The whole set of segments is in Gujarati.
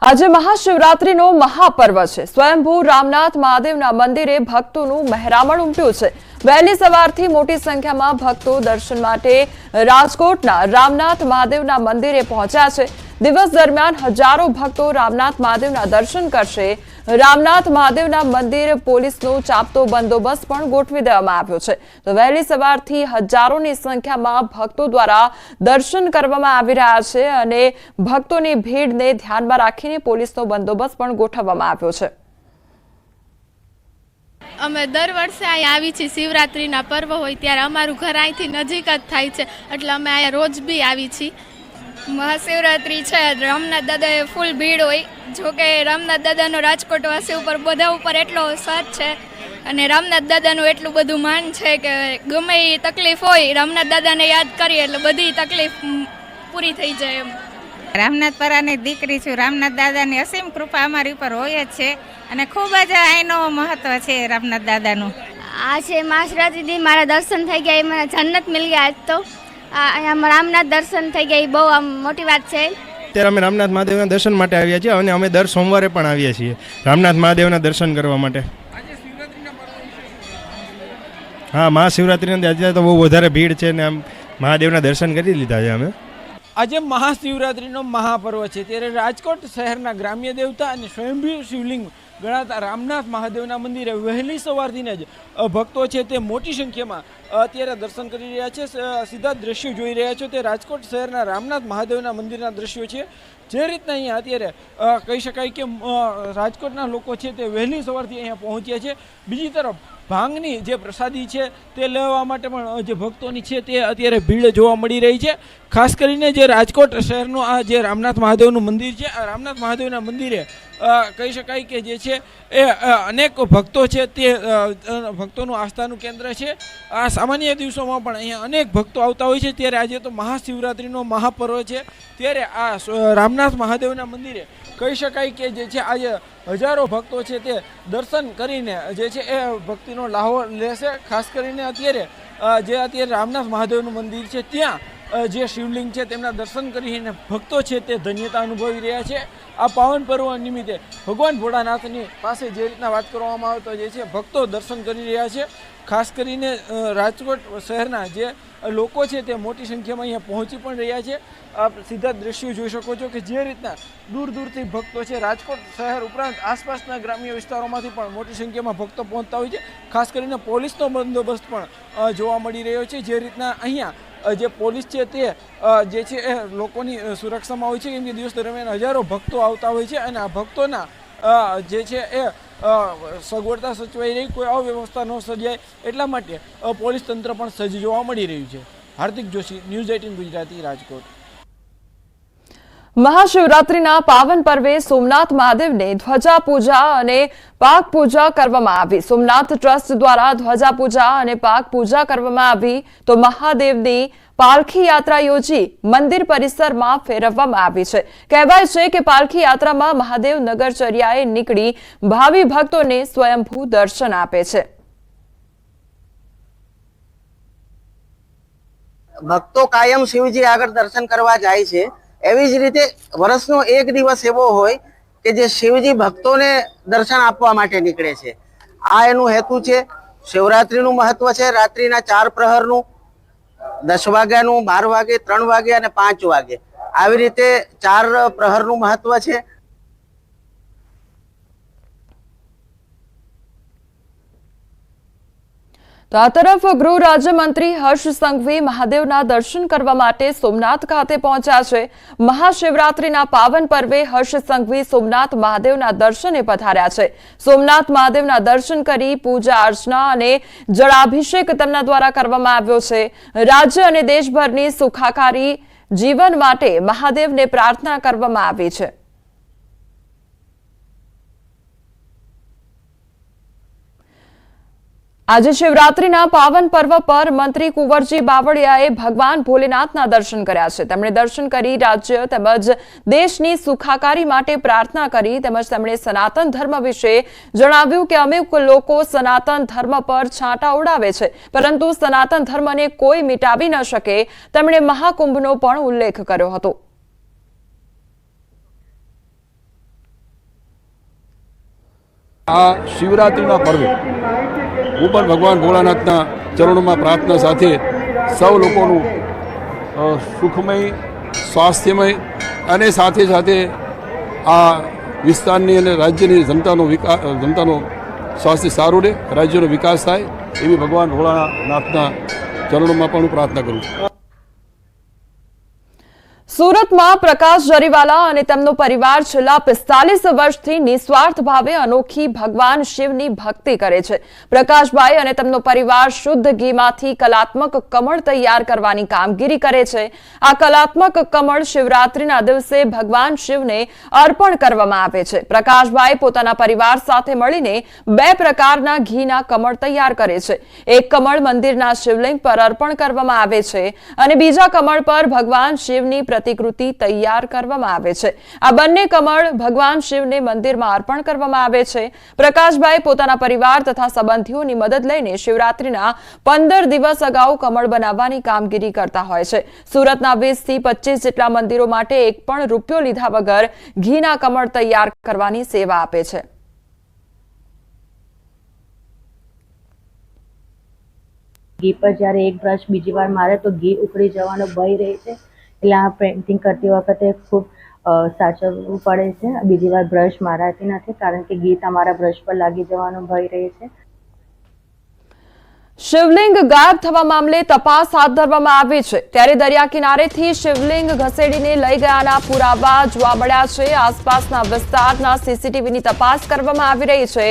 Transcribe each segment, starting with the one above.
આજે મહાશિવરાત્રીનો મહાપર્વ છે। સ્વયંભૂ રામનાથ મહાદેવના મંદિરે ભક્તોનું મહેરામણ ઉમટ્યું છે। વહેલી સવારથી મોટી સંખ્યામાં ભક્તો દર્શન માટે રાજકોટના રામનાથ મહાદેવના મંદિરે પહોંચ્યા છે। દિવસ દરમિયાન હજારો ભક્તો રામનાથ મહાદેવના દર્શન કરશે। રામનાથ મહાદેવના મંદિર પોલીસનો ચાપતો બંદોબસ્ત પણ ગોઠવી દેવામાં આવ્યો છે। તો વહેલી સવારથી હજારોની સંખ્યામાં ભક્તો દ્વારા દર્શન કરવામાં આવી રહ્યા છે અને ભક્તોની ભીડને ધ્યાનમાં રાખીને પોલીસનો બંદોબસ્ત પણ ગોઠવવામાં આવ્યો છે। અમે દર વર્ષે અહીંયા આવી છીએ। શિવરાત્રીના પર્વ હોય ત્યારે અમારું ઘર અહીંથી નજીક જ થાય છે, એટલે અમે અહીંયા રોજ બી આવી છીએ। મહાશિવરાત્રી છે, રામનાથ દાદાએ ફૂલ ભીડ હોય। જોકે રામનાથ દાદાનો રાજકોટવાસી ઉપર બધા ઉપર એટલો સાથ છે અને રામનાથ દાદાનું એટલું બધું માન છે કે ગમે એ તકલીફ હોય રામનાથ દાદાને યાદ કરીએ એટલે બધી તકલીફ પૂરી થઈ જાય એમ। રામનાથ પરાની દીકરી છું। રામનાથ દાદાની અસીમ કૃપા અમારી ઉપર હોય જ છે અને ખૂબ જ એનો મહત્વ છે રામનાથ દાદાનું। આ છે મહાશિવરાત્રી, મારા દર્શન થઈ ગયા, મને જન્નત મિલ ગયા। આજ તો અહીંયા રામનાથ દર્શન થઈ ગયા, એ બહુ આમ મોટી વાત છે। અત્યારે અમે રામનાથ મહાદેવના દર્શન માટે આવ્યા છીએ અને અમે દર સોમવારે પણ આવીએ છીએ રામનાથ મહાદેવના દર્શન કરવા માટે। હા, મહાશિવરાત્રીના આજે તો બહુ વધારે ભીડ છે ને આમ મહાદેવના દર્શન કરી લીધા છે અમે। આજે મહાશિવરાત્રિનો મહાપર્વ છે, ત્યારે રાજકોટ શહેરના ગ્રામ્ય દેવતા અને સ્વયંભૂ શિવલિંગ ગણાતા રામનાથ મહાદેવના મંદિરે વહેલી સવારથી જ ભક્તો છે તે મોટી સંખ્યામાં અત્યારે દર્શન કરી રહ્યા છે। સીધા દ્રશ્યો જોઈ રહ્યા છો તે રાજકોટ શહેરના રામનાથ મહાદેવના મંદિરના દ્રશ્યો છે। જે રીતના અહીંયા અત્યારે કહી શકાય કે રાજકોટના લોકો છે તે વહેલી સવારથી અહીંયા પહોંચ્યા છે। બીજી તરફ ભાંગની જે પ્રસાદી છે તે લેવા માટે પણ જે ભક્તોની છે તે અત્યારે ભીડ જોવા મળી રહી છે। ખાસ કરીને જે રાજકોટ શહેરનું આ જે રામનાથ મહાદેવનું મંદિર છે, આ રામનાથ મહાદેવના મંદિરે કહી શકાય કે જે છે એ અનેક ભક્તો છે તે ભક્તોનું આસ્થાનું કેન્દ્ર છે। આ સામાન્ય દિવસોમાં પણ અહીંયા અનેક ભક્તો આવતા હોય છે, ત્યારે આજે તો મહાશિવરાત્રિનો મહાપર્વ છે, ત્યારે આ રામનાથ મહાદેવના મંદિરે કહી શકાય કે જે છે આજે હજારો ભક્તો છે તે દર્શન કરીને જે છે એ ભક્તિનો લાહો લેશે। ખાસ કરીને અત્યારે રામનાથ મહાદેવનું મંદિર છે ત્યાં જે શિવલિંગ છે તેમના દર્શન કરીને ભક્તો છે તે ધન્યતા અનુભવી રહ્યા છે। આ પાવન પર્વ નિમિત્તે ભગવાન ભોળાનાથની પાસે જે રીતના વાત કરવામાં આવે તો જે છે ભક્તો દર્શન કરી રહ્યા છે। ખાસ કરીને રાજકોટ શહેરના જે લોકો છે તે મોટી સંખ્યામાં અહીંયા પહોંચી પણ રહ્યા છે। આપ સીધા દ્રશ્યો જોઈ શકો છો કે જે રીતના દૂર દૂરથી ભક્તો છે રાજકોટ શહેર ઉપરાંત આસપાસના ગ્રામ્ય વિસ્તારોમાંથી પણ મોટી સંખ્યામાં ભક્તો પહોંચતા હોય છે। ખાસ કરીને પોલીસનો બંદોબસ્ત પણ જોવા મળી રહ્યો છે। જે રીતના અહીંયા જે પોલીસ છે તે જે છે એ લોકોની સુરક્ષામાં હોય છે, કેમ કે દિવસ દરમિયાન હજારો ભક્તો આવતા હોય છે અને આ ભક્તોના જે છે એ સગવડતા સચવાઈ રહી, કોઈ અવ્યવસ્થા ન સર્જાય એટલા માટે પોલીસ તંત્ર પણ સજ્જ જોવા મળી રહ્યું છે। હાર્દિક જોશી, ન્યૂઝ 18 ગુજરાતી, રાજકોટ। મહાશિવરાત્રીના પાવન પર્વે સોમનાથ મહાદેવને ધ્વજા પૂજા અને પાક પૂજા કરવામાં આવી। સોમનાથ ટ્રસ્ટ દ્વારા ધ્વજા પૂજા અને પાક પૂજા કરવામાં આવી તો મહાદેવની પાલખી યાત્રા યોજી મંદિર પરિસરમાં ફેરવવામાં આવી છે। કહેવાય છે કે પાલખી યાત્રામાં મહાદેવ નગરચર્યાએ નીકળી ભાવિ ભક્તોને સ્વયંભૂ દર્શન આપે છે। ભક્તો કાયમ શિવજી આગળ દર્શન કરવા જાય છે। એવી જ રીતે વર્ષનો એક દિવસ એવો હોય કે જે શિવજી ભક્તોને દર્શન આપવા માટે નીકળે છે। આ એનું હેતુ છે। શિવરાત્રીનું મહત્વ છે રાત્રિના 4 પ્રહરનું, 10 વાગ્યાનું, 12 વાગે, 3 વાગે અને 5 વાગે, આવી રીતે 4 પ્રહરનું મહત્વ છે। તો આ તરફ ગૃહ રાજ્યમંત્રી હર્ષ સંઘવી મહાદેવના દર્શન કરવા માટે સોમનાથ ખાતે પહોંચ્યા છે। મહાશિવરાત્રીના પાવન પર્વે હર્ષ સંઘવી સોમનાથ મહાદેવના દર્શને પધાર્યા છે। સોમનાથ મહાદેવના દર્શન કરી પૂજા અર્ચના અને જળાભિષેક તેમના દ્વારા કરવામાં આવ્યો છે। રાજ્ય અને દેશભરની સુખાકારી જીવન માટે મહાદેવને પ્રાર્થના કરવામાં આવી છે। આજે શિવરાત્રીના પાવન પર્વ પર મંત્રી કુંવરજી બાવળિયાએ ભગવાન ભોલેનાથના દર્શન કર્યા છે। તેમણે દર્શન કરી રાજ્ય તેમજ દેશની સુખાકારી માટે પ્રાર્થના કરી તેમજ તેમણે સનાતન ધર્મ વિશે જણાવ્યું કે અમુક લોકો સનાતન ધર્મ પર છાંટા ઉડાવે છે, પરંતુ સનાતન ધર્મને કોઈ મિટાવી ન શકે। તેમણે મહાકુંભનો પણ ઉલ્લેખ કર્યો હતો। આ શિવરાત્રિના પર્વે હું પણ ભગવાન ભોળાનાથના ચરણોમાં પ્રાર્થના સાથે સૌ લોકોનું સુખમય, સ્વાસ્થ્યમય અને સાથે સાથે આ વિસ્તારની અને રાજ્યની જનતાનો સ્વાસ્થ્ય સારું રહે, રાજ્યનો વિકાસ થાય એવી ભગવાન ભોળાનાથના ચરણોમાં પણ હું પ્રાર્થના કરું છું. સુરતમાં પ્રકાશ જરીવાલા અને તેમનો પરિવાર છેલ્લા 45 વર્ષથી નિસ્વાર્થ ભાવે અનોખી ભગવાન શિવની ભક્તિ કરે છે. પ્રકાશભાઈ અને તેમનો પરિવાર શુદ્ધ ઘીમાંથી કલાત્મક કમળ તૈયાર કરવાની કામગીરી કરે છે. આ કલાત્મક કમળ શિવરાત્રીના દિવસે ભગવાન શિવને અર્પણ કરવામાં આવે છે. પ્રકાશભાઈ પોતાના પરિવાર સાથે મળીને 2 પ્રકારના ઘીના કમળ તૈયાર કરે છે. એક કમળ મંદિરના શિવલિંગ પર અર્પણ કરવામાં આવે છે અને બીજા કમળ પર ભગવાન શિવની પ્રતિકૃતિ તૈયાર કરવામાં આવે છે. આ બંને કમળ ભગવાન શિવને મંદિરમાં અર્પણ કરવામાં આવે છે. પ્રકાશભાઈ પોતાના પરિવાર તથા સંબંધીઓની મદદ લઈને શિવરાત્રીના 15 દિવસ અગાઉ કમળ બનાવવાની કામગીરી કરતા હોય છે. સુરતના 20 થી 25 જેટલા મંદિરો માટે એક પણ રૂપિયો લીધા વગર ઘીના કમળ તૈયાર કરવાની સેવા આપે છે. ઘી પર જ્યારે એક બ્રશ બીજી વાર મારે તો ઘી ઉકળી જવાનો ભય રહે છે, એટલે આ પેઇન્ટિંગ કરતી વખતે ખૂબ સાચવવું પડે છે. બીજી વાર બ્રશ મારાતી નથી, કારણ કે ઘી તમારા બ્રશ પર લાગી જવાનો ભય રહે છે. શિવલિંગ ગાયબ થવા મામલે તપાસ હાથ ધરવામાં આવી છે. ત્યારે દરિયા કિનારેથી શિવલિંગ ઘસેડીને લઈ ગયાના પુરાવા જોવા મળ્યા છે. આસપાસના વિસ્તારના સીસીટીવીની તપાસ કરવામાં આવી રહી છે.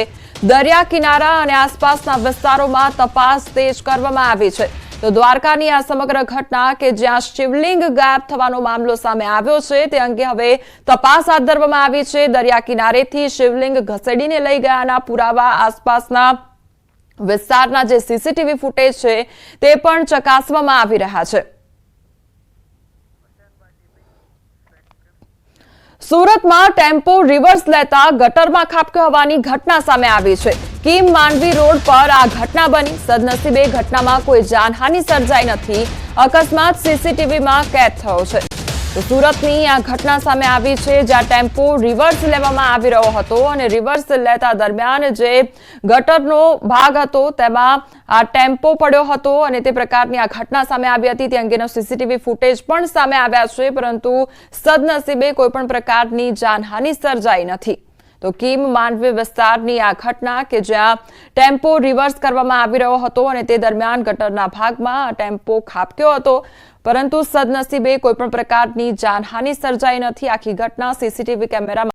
દરિયા કિનારા અને આસપાસના વિસ્તારોમાં તપાસ તેજ કરવામાં આવી છે. તો દ્વારકાની આ સમગ્ર ઘટના કે જ્યાં શિવલિંગ ગાયબ થવાનો મામલો સામે આવ્યો છે તે અંગે હવે તપાસ હાથ ધરવામાં આવી છે. દરિયા કિનારેથી શિવલિંગ ઘસેડીને લઈ ગયાના પુરાવા, આસપાસના વિસ્તારના જે સીસીટીવી ફૂટેજ છે તે પણ ચકાસવામાં આવી રહ્યા છે. સુરતમાં ટેમ્પો રિવર્સ લેતા ગટરમાં ખાબક્યો હોવાની ઘટના સામે આવી છે. કીમ માંડવી રોડ પર આ ઘટના બની. સદનસીબે ઘટનામાં કોઈ જાનહાનિ સર્જાઈ નથી. અકસ્માત સીસીટીવીમાં કેદ થયો છે. તો સુરતની આ ઘટના સામે આવી છે, જ્યાં ટેમ્પો રિવર્સ લેવામાં આવી રહ્યો હતો અને રિવર્સ લેતા દરમિયાન જે ગટરનો ભાગ હતો તેમાં આ ટેમ્પો પડ્યો હતો અને તે પ્રકારની આ ઘટના સામે આવી હતી. તે અંગેનો સીસીટીવી ફૂટેજ પણ સામે આવ્યા છે, પરંતુ સદનસીબે કોઈ પણ પ્રકારની જાનહાનિ સર્જાઈ નથી. તો કીમ માંડવી વિસ્તારની આ ઘટના કે જ્યાં ટેમ્પો રિવર્સ કરવામાં આવી રહ્યો હતો અને તે દરમિયાન ગટરના ભાગમાં આ ટેમ્પો ખાબક્યો હતો, પરંતુ સદનસીબે કોઈ પણ પ્રકારની જાનહાનિ સર્જાઈ નથી. આખી ઘટના સીસીટીવી કેમેરામાં